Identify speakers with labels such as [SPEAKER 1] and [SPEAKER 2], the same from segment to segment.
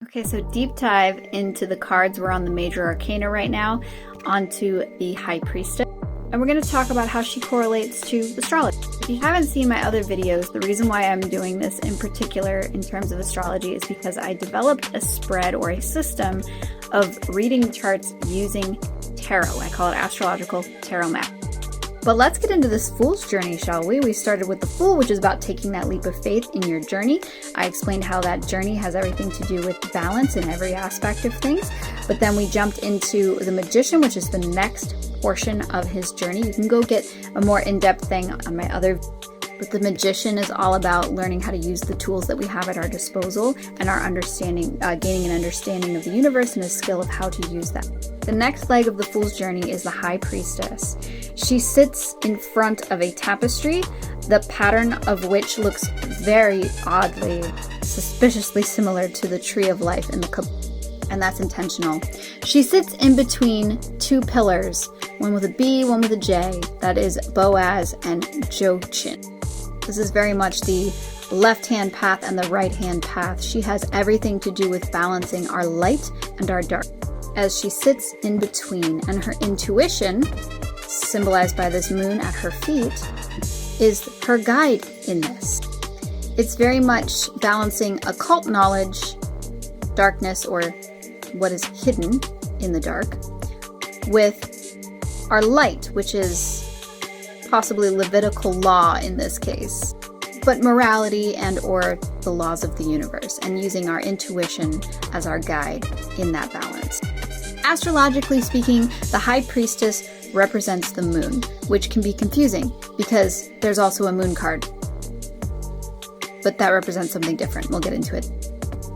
[SPEAKER 1] Okay, so deep dive into the cards. We're on the Major Arcana right now, onto the High Priestess. And we're going to talk about how she correlates to astrology. If you haven't seen my other videos, the reason why I'm doing this in particular in terms of astrology is because I developed a spread or a system of reading charts using tarot. I call it astrological tarot map. But let's get into this Fool's journey, shall we? We started with the Fool, which is about taking that leap of faith in your journey. I explained how that journey has everything to do with balance in every aspect of things. But then we jumped into the Magician, which is the next portion of his journey. You can go get a more in-depth thing on my other. But the Magician is all about learning how to use the tools that we have at our disposal and our understanding, gaining an understanding of the universe and a skill of how to use that. The next leg of the Fool's journey is the High Priestess. She sits in front of a tapestry, the pattern of which looks very oddly, suspiciously similar to the Tree of Life in the Kabbalah, and that's intentional. She sits in between two pillars, one with a B, one with a J, that is Boaz and Jochin. This is very much the left-hand path and the right-hand path. She has everything to do with balancing our light and our dark, as she sits in between, and her intuition, symbolized by this moon at her feet, is her guide in this. It's very much balancing occult knowledge, darkness, or what is hidden in the dark, with our light, which is possibly Levitical law in this case, but morality and or the laws of the universe, and using our intuition as our guide in that balance. Astrologically speaking, the High Priestess represents the moon, which can be confusing because there's also a moon card, but that represents something different. We'll get into it.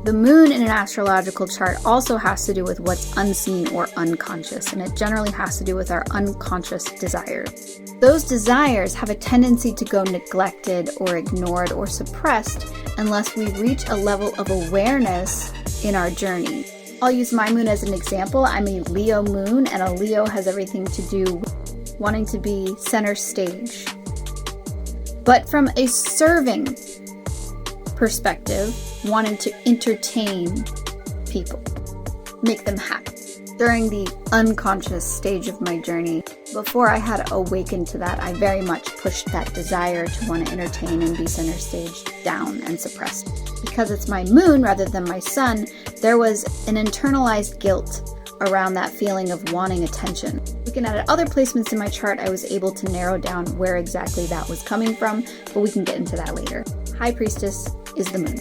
[SPEAKER 1] The moon in an astrological chart also has to do with what's unseen or unconscious, and it generally has to do with our unconscious desires. Those desires have a tendency to go neglected or ignored or suppressed unless we reach a level of awareness in our journey. I'll use my moon as an example. I'm a Leo moon, and a Leo has everything to do with wanting to be center stage. But from a serving perspective, wanting to entertain people, make them happy. During the unconscious stage of my journey, before I had awakened to that, I very much pushed that desire to want to entertain and be center stage down and suppressed. Because it's my moon rather than my sun, there was an internalized guilt around that feeling of wanting attention. Looking at other placements in my chart, I was able to narrow down where exactly that was coming from, but we can get into that later. High Priestess is the moon.